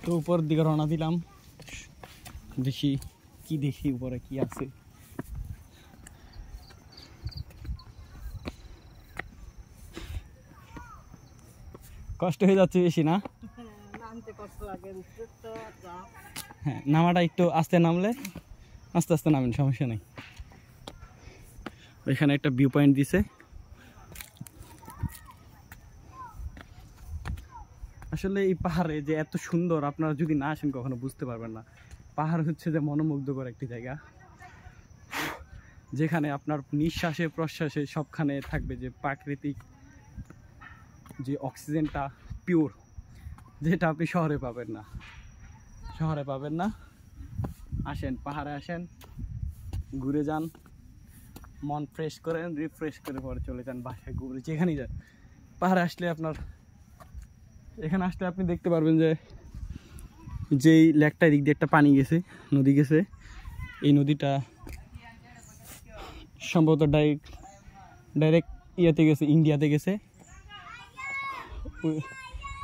তো উপর দিকে রওনা দিলাম, দেখি কি দেখি উপরে কি আছে। কষ্ট হয়ে যাচ্ছে বেশি না? হ্যাঁ, নামাটা একটু আস্তে নামলে আস্তে আস্তে নামেন, সমস্যা নেই। ওইখানে একটা ভিউ পয়েন্ট দিছে। আসলে এই পাহাড়ে যে এত সুন্দর, আপনারা যদি না আসেন কখনো বুঝতে পারবেন না। পাহাড় হচ্ছে যে মনোমুগ্ধকর একটি জায়গা, যেখানে আপনার নিঃশ্বাসে প্রশ্বাসে সবখানে থাকবে যে প্রাকৃতিক যে অক্সিজেনটা পিওর, যেটা আপনি শহরে পাবেন না। শহরে পাবেন না। আসেন, পাহাড়ে আসেন, ঘুরে যান, মন ফ্রেশ করেন, রিফ্রেশ করে পরে চলে যান বাসায়, ঘুরে যেখানেই যান। পাহাড়ে আসলে আপনার, এখানে আসলে আপনি দেখতে পারবেন যে যেই লেকটা দিক দিয়ে একটা পানি গেছে, নদী গেছে, এই নদীটা সম্ভবত ডাইরেক্ট ইয়েতে গেছে, ইন্ডিয়াতে গেছে,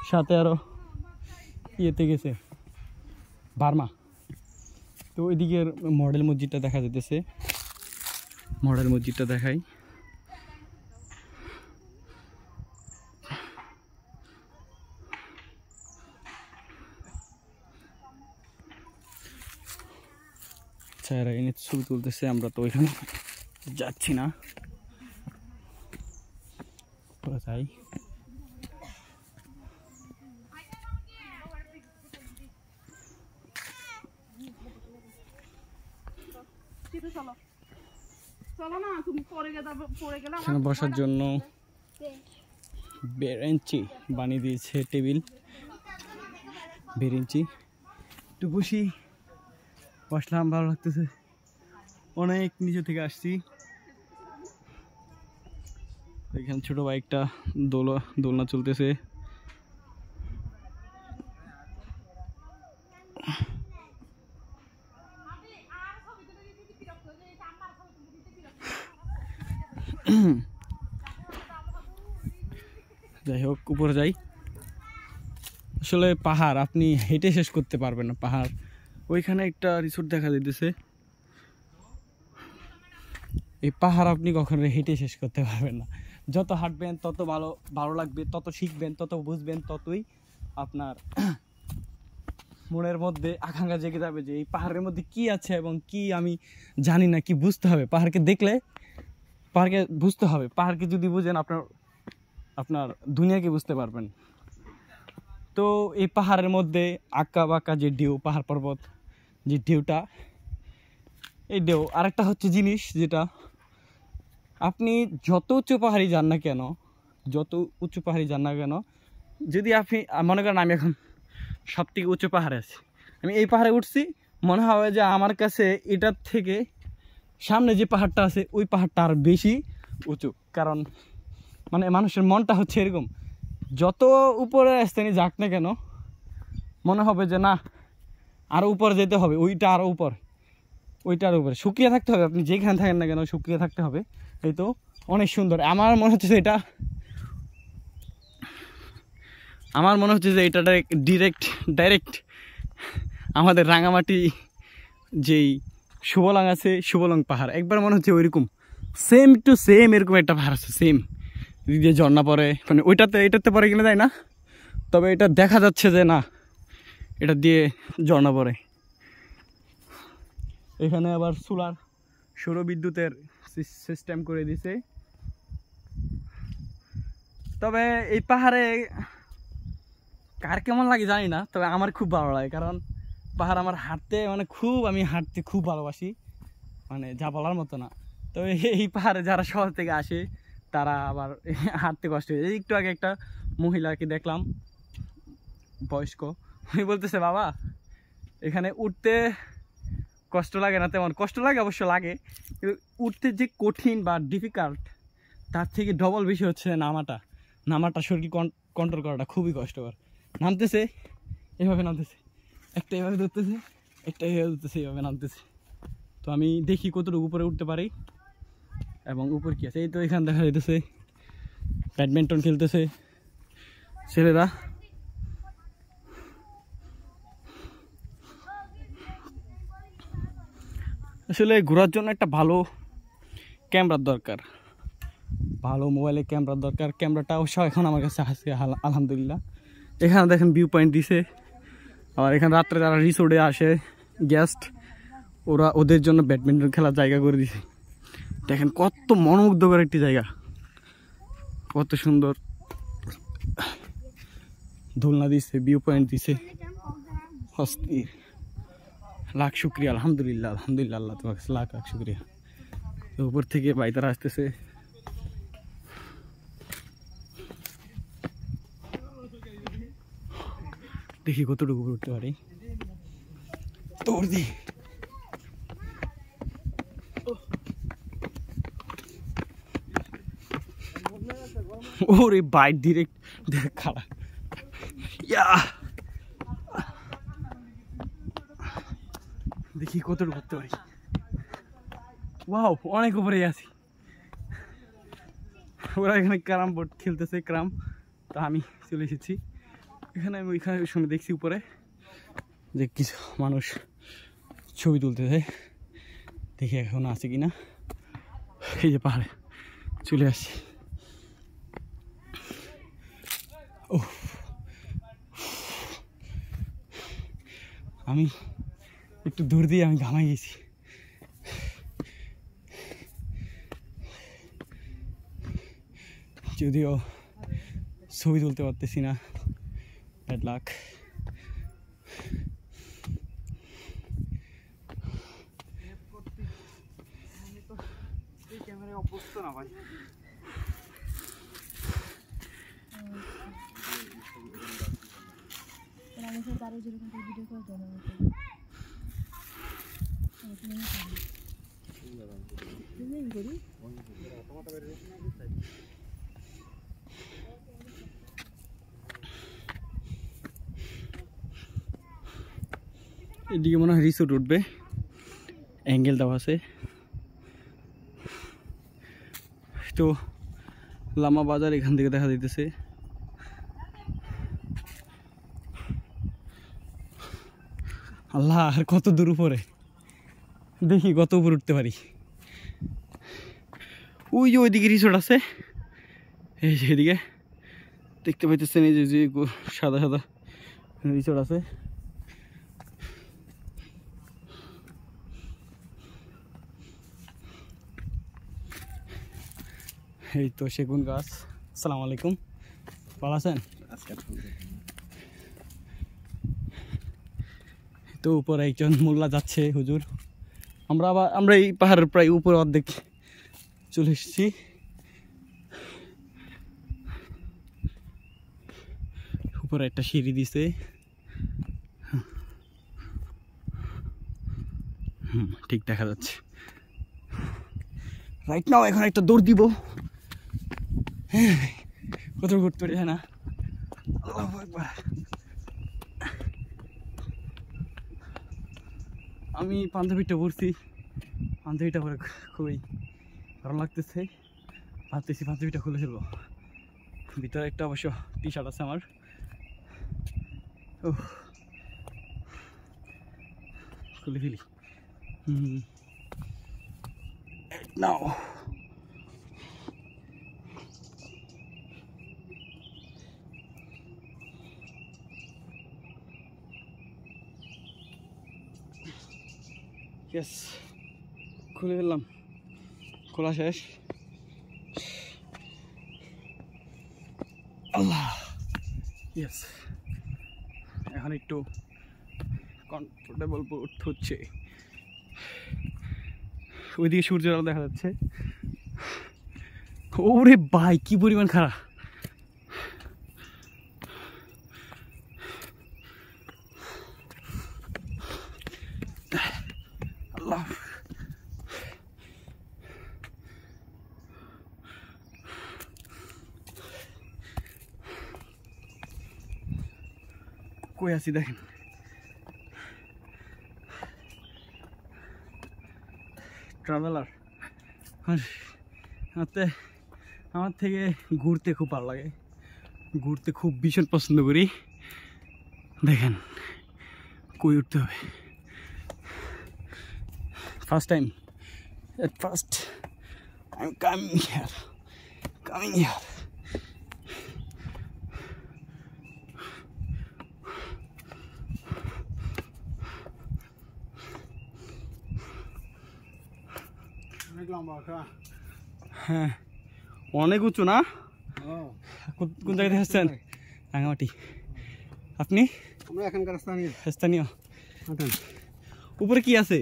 সাথে আরও ইয়েতে গেছে বার্মা। তো ওইদিকের মডেল মসজিদটা দেখা যেতেছে, মডেল মসজিদটা দেখাই। আচ্ছা, এরা এনে ছবি তুলতেছে, আমরা তো ওইখানে যাচ্ছি না, যাই। এখানে বসার জন্য বেরেঞ্চি বানিয়ে দিয়েছে, টেবিল বেরেঞ্চি। একটু বসি, বসলাম, ভালো লাগতেছে। অনেক নিচে থেকে আসছি। এখানে ছোট বাইকটা দোলনা চলতেছে। যাই হোক, উপরে যাই। আসলে পাহাড় আপনি হেঁটে শেষ করতে পারবেন না। পাহাড় ওইখানে একটা রিসোর্ট দেখা যাইতেছে। এই পাহাড় আপনি কখনো হেঁটে শেষ করতে পারবেন না। যত হাঁটবেন তত ভালো লাগবে, তত শিখবেন, তত বুঝবেন, ততই আপনার মনের মধ্যে আকাঙ্ক্ষা জেগে যাবে যে এই পাহাড়ের মধ্যে কি আছে এবং কি আমি জানি না, কি বুঝতে হবে। পাহাড়কে দেখলে পাহাড়কে বুঝতে হবে। পাহাড়কে যদি বুঝেন আপনার দুনিয়াকে বুঝতে পারবেন। তো এই পাহাড়ের মধ্যে আঁকা বাঁকা যে ঢেউ, পাহাড় পর্বত যে ঢেউটা, এই ঢেউ। আরেকটা হচ্ছে জিনিস, যেটা আপনি যত উঁচু পাহাড়ি যান না কেন, যদি আপনি মনে করেন আমি এখন সব থেকে উঁচু পাহাড়ে আছি, আমি এই পাহাড়ে উঠছি, মনে হবে যে আমার কাছে এটার থেকে সামনে যে পাহাড়টা আছে ওই পাহাড়টা আর বেশি উঁচু। কারণ মানে মানুষের মনটা হচ্ছে এরকম, যত উপরে স্থানে যাক না কেন মনে হবে যে না, আরও উপরে যেতে হবে, ওইটা আরও উপরে শুকিয়ে থাকতে হবে। আপনি যেখানে থাকেন না কেন শুকিয়ে থাকতে হবে। এই তো অনেক সুন্দর। আমার মনে হচ্ছে যে এটা ডাইরেক্ট আমাদের রাঙামাটি যেই সুবলং আছে, সুবলং পাহাড় একবার মনে হচ্ছে ওইরকম সেম টু সেম এরকম একটা পাহাড় আছে, সেম যে ঝর্ণা পড়ে, মানে এটাতে পরে কিনা যায় না, তবে এটা দেখা যাচ্ছে যে না, এটা দিয়ে ঝর্ণা পড়ে। এখানে আবার সৌরবিদ্যুতের সিস্টেম করে দিছে। তবে এই পাহাড়ে কার কেমন লাগে জানি না, তবে আমার খুব ভালো লাগে। কারণ পাহাড় আমার আমি হাঁটতে খুব ভালোবাসি, মানে যা বলার মতো না। তবে এই পাহাড়ে যারা শহর থেকে আসে তারা আবার হাঁটতে কষ্ট হয়ে যায়। একটু আগে একটা মহিলাকে দেখলাম, বয়স্ক, উনি বলতেছে বাবা এখানে উঠতে কষ্ট লাগে না, তেমন কষ্ট লাগে, অবশ্য লাগে, কিন্তু উঠতে যে কঠিন বা ডিফিকাল্ট তার থেকে ডবল বেশি হচ্ছে নামাটা শরীর কন্ট্রোল করাটা খুবই কষ্টকর। নামতেছে এভাবে নামতেছে, একটা এভাবে ধরতেছে, একটা এভাবে ধরতেছে, এইভাবে নামতেছে। তো আমি দেখি কতটুকু উপরে উঠতে পারি এবং উপর কি আছে। এই তো এখানে দেখা যাইতেছে ব্যাডমিন্টন খেলতেছে ছেলেরা। আসলে ঘোরার জন্য একটা ভালো ক্যামেরার দরকার, ভালো মোবাইলের ক্যামেরার দরকার। ক্যামেরাটা অবশ্য এখন আমার কাছে আছে আলহামদুলিল্লাহ। এখানে দেখেন ভিউ পয়েন্ট দিছে। আর এখানে রাত্রে যারা রিসোর্টে আসে গেস্ট, ওদের জন্য ব্যাডমিন্টন খেলার জায়গা করে দিছে। দেখেন কত মনোমুগ্ধকর একটি জায়গা, কত সুন্দর দোলনা দিছে, ভিউ পয়েন্ট দিছে, অস্থির। লাখ শুক্রিয়া, আলহামদুলিল্লাহ আলহামদুলিল্লাহ, আল্লাহ তোমার কাছে লাখ লাখ শুক্রিয়া। তো উপর থেকে বাইতারা আসতেছে। দেখি কতটুকু উঠতে পারি। তোর দি ওরে বাইট ডিরেক্ট দেখ খাড়া। দেখি কতটুকু করতে পারি। ওয়াও, অনেক উপরে আছি। ওরা এখানে ক্যারাম বোর্ড খেলতেছে, ক্যারাম। তা আমি চলে এসেছি এখানে। আমি ওইখানে সময় দেখছি উপরে যে কিছু মানুষ ছবি তুলতেছে, দেখি এখন আছে কিনা। এই যে পাহাড়ে চলে আসছি। ও, আমি একটু দূর দিয়ে আমি ঘামাই গেছি। যদিও ছবি তুলতে পারতেছি না, ব্যাড লাক। অভ্যস্ত না ভাই। এদিকে মনে হয় রিসোর্ট উঠবে, অ্যাঙ্গেল দেওয়া আছে। তো লামা বাজার এখান থেকে দেখা যাইতেছে। আল্লাহ, আর কত দূর উপরে, দেখি কত উপরে উঠতে পারি। ওই যে ওইদিকে রিসোর্ট আছে, এই যে এদিকে দেখতে পাইতেছেন, এই যে সাদা সাদা রিসোর্ট আছে। এই তো সেগুন গাছ। আসসালামু আলাইকুম, ভালো আছেন? তো উপরে একজন মোল্লা যাচ্ছে, হুজুর। আমরা এই পাহাড়ের প্রায় উপরে অর্ধেক চলে এসেছি। উপরে একটা সিঁড়ি দিছে। ঠিক দেখা যাচ্ছে রাইট নাও। এখন একটা দৌড় দিব। কত ঘুরতে পারি না। আল্লাহু আকবার। আমি পাঞ্জাবিটা পরছি, পাঞ্জাবিটা পরে খুবই ভালো লাগতেছে। ভাবতেছি পাঞ্জাবিটা খুলে ফেলবো। ভিতরে একটা অবশ্য টি শার্ট আছে আমার। খুলে ফেলি। নাও। ইয়েস, খুলে ফেললাম। খোলা শেষ। আল্লাহ, ইয়েস। এখন একটু কমফোর্টেবল বোধ হচ্ছে। ওইদিকে সূর্যের আলো দেখা যাচ্ছে। ওরে ভাই, কি পরিমাণ খারাপ। আল্লাহ, কই আছি দেখেন। ট্রাভেলার। আমার থেকে ঘুরতে খুব ভালো লাগে, ঘুরতে খুব ভীষণ পছন্দ করি। দেখেন কই উঠতে হবে, First time. At first, I'm coming here. হ্যাঁ, অনেক উঁচু না? কোন জায়গায় থেকে আসছেন? রাঙামাটি। আপনি? আমরা এখানকার স্থানীয়। উপরে কি আছে?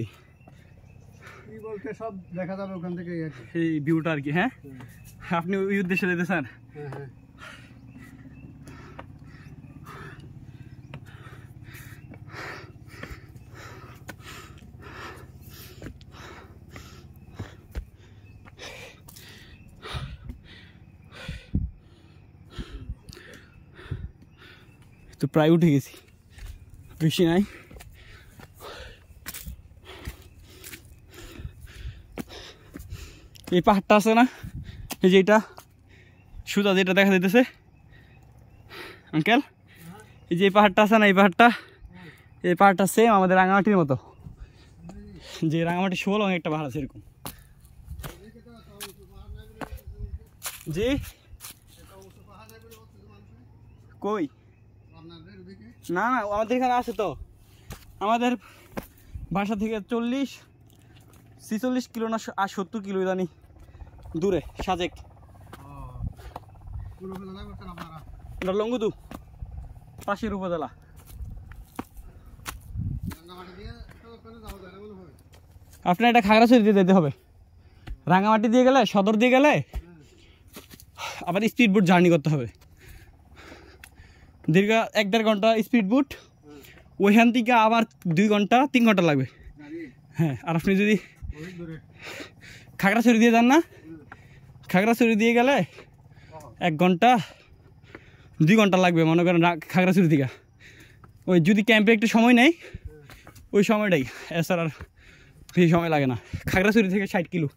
কি বলতে সব দেখা যাবে ওখান থেকে, এই ভিউটা আর কি। হ্যাঁ, আপনি ওই উদ্দেশ্যে যেতেছেন? হ্যাঁ। তো প্রায় উঠে গেছি, বেশি নাই। এই পাহাড়টা আছে না, এই যে এটা সুতা যেটা দেখা যাইতেছে আঙ্কেল, এই যে এই পাহাড়টা আছে না, এই পাহাড়টা সেম আমাদের রাঙামাটির মতো। যে রাঙামাটি শোলং একটা পাহাড় আছে এরকম। জি কই? না আমাদের এখানে আছে তো, আমাদের বাসা থেকে 40-46 কিলো না 70 কিলো জানি দূরে সাজেক। লঙ্গুদু পাশের উপজেলা। আপনার এটা খাগড়াছড়ি দিয়ে যেতে হবে। রাঙামাটি দিয়ে গেলে, সদর দিয়ে গেলে আবার স্পিড বোট জার্নি করতে হবে দীর্ঘ 1-1.5 ঘন্টা স্পিড বোট, ওইখান থেকে আবার 2-3 ঘন্টা লাগবে। হ্যাঁ, আর আপনি যদি খাগড়াছড়ি দিয়ে যান না, খাগড়াছড়ি দিয়ে গেলে 1 ঘন্টা 2 ঘন্টা লাগবে মনে করেন খাগড়াছড়ি থেকে। ওই যদি ক্যাম্পে একটু সময় নেই, ওই সময়টাই, এছাড়া আর বেশি সময় লাগে না। খাগড়াছড়ি থেকে 60 কিলো,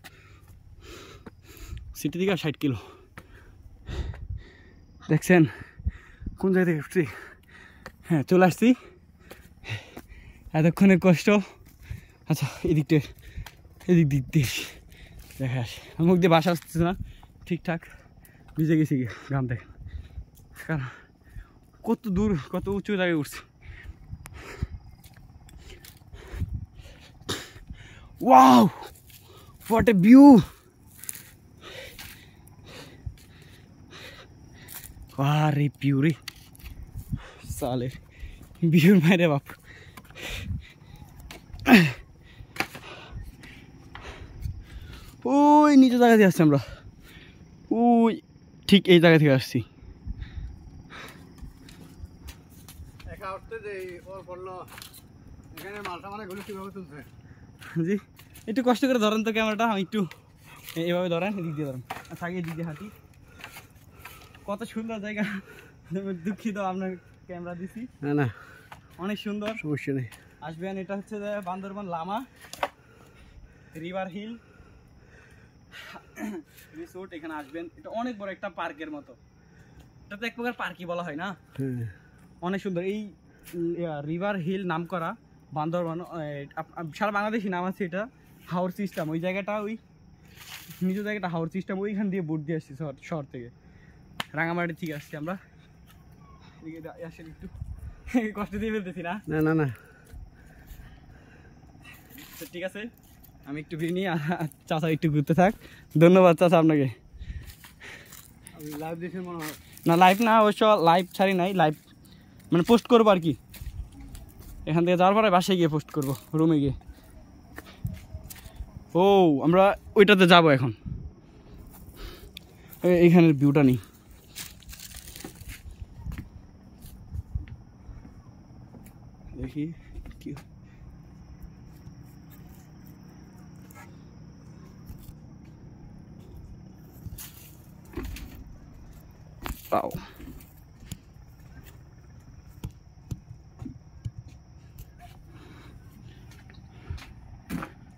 সিটি থেকে 60 কিলো। দেখছেন কোন জায়গা থেকে উঠছি? হ্যাঁ, চলে আসছি। এতক্ষণের কষ্ট। আচ্ছা, এদিক দিয়ে দেখা আসে। মুখ দিয়ে বাসা আসতেছে না ঠিকঠাক, ভিজে গেছি গ্রাম থেকে। কারণ কত দূর, কত উঁচু জায়গায় উঠছি। Wow, what a view! আরে ভিউ রে, সালে ভিউর মাইরে বাপ। ওই নিচে জায়গা দিয়ে আসছি আমরা, ওই ঠিক এই জায়গা থেকে আসছি। জি, একটু কষ্ট করে ধরেন তো ক্যামেরাটা, আমি একটু এভাবে ধরেন, এদিক দিয়ে ধরেন। আচ্ছা, আগে এদিক দিয়ে হাঁটি। কত সুন্দর জায়গা। দুঃখিত আপনার ক্যামেরা দিছি। না অনেক সুন্দর, সমস্যা নেই। আসবেন। এটা হচ্ছে যে Bandarban Lama river hill resort. এখানে আসবেন, এটা অনেক বড় একটা পার্কের মতো। এটা তো এক প্রকার পার্কই বলা হয় না? অনেক সুন্দর। এই রিভার হিল নাম করা বান্দরবান, সারা বাংলাদেশি নাম আছে এটা। হাওর সিস্টেম ওই জায়গাটা, ওই নিচু জায়গাটা হাওর সিস্টেম, ওইখান দিয়ে বোট দিয়ে আসছি শহর থেকে, রাঙামাটি থেকে আসছি আমরা। আসেন, একটু কষ্ট দিয়ে ফেলতেছি না? না ঠিক আছে, আমি একটু বিনি, চাচা একটু ঘুরতে থাক। ধন্যবাদ চাচা আপনাকে। লাইভ দেখে মনে হয় না, লাইভ না, অবশ্য লাইভ ছাড়ি নাই, লাইভ মানে পোস্ট করবো আর কি। এখান থেকে যাওয়ার পরে বাসায় গিয়ে পোস্ট করবো, রুমে গিয়ে। ও, আমরা ওইটাতে যাবো এখন। এইখানের ভিউটা নেই। দেখি কি পাও।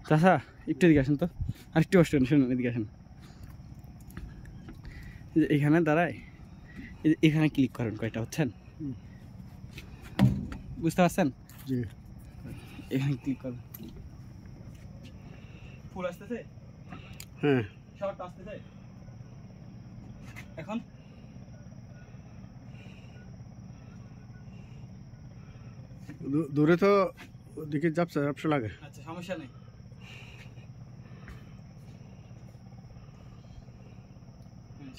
চাচা একটু এদিকে আসেন তো, আর একটু কষ্ট শুনুন, এদিকে আসেন। এখানে দাঁড়ায়, এখানে ক্লিক করেন, কয়টা হচ্ছেন বুঝতে পারছেন? জি, এখানে ক্লিক করেন। ফুল আসতেছে, হ্যাঁ শর্ট আসতেছে। এখন দূরে তো ওদিকে ঝাপসা ঝাপসা লাগে। আচ্ছা সমস্যা নেই।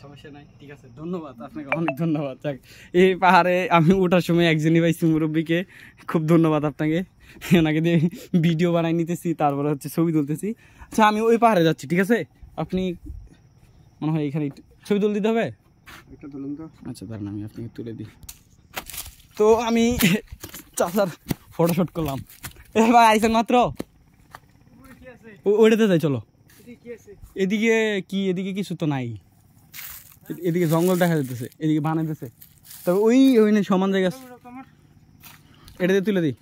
সমস্যা নাই, ঠিক আছে, ধন্যবাদ আপনাকে, অনেক ধন্যবাদ। যাক, এই পাহাড়ে আমি ওঠার সময় একজনই পাইছি মুরব্বীকে, খুব ধন্যবাদ আপনাকে। ওনাকে দিয়ে ভিডিও বানাই নিতেছি, তারপরে হচ্ছে ছবি তুলতেছি। আচ্ছা আমি ওই পাহাড়ে যাচ্ছি, ঠিক আছে? আপনি মনে হয় এখানে ছবি তুলে দিতে হবে। একটা তুলুন তো। আচ্ছা দাঁড়ান, আমি আপনাকে তুলে দিই। তো আমি চাচার ফটোশুট করলাম। এবার আইসেন মাত্র, ওইটাতে যাই চলো। এদিকে কি, এদিকে কিছু তো নাই, এদিকে জঙ্গল দেখা যাইতেছে, এদিকে বানাইতেছে। তবে ওই ওই সমান জায়গা, এটাতে তুলে দিই।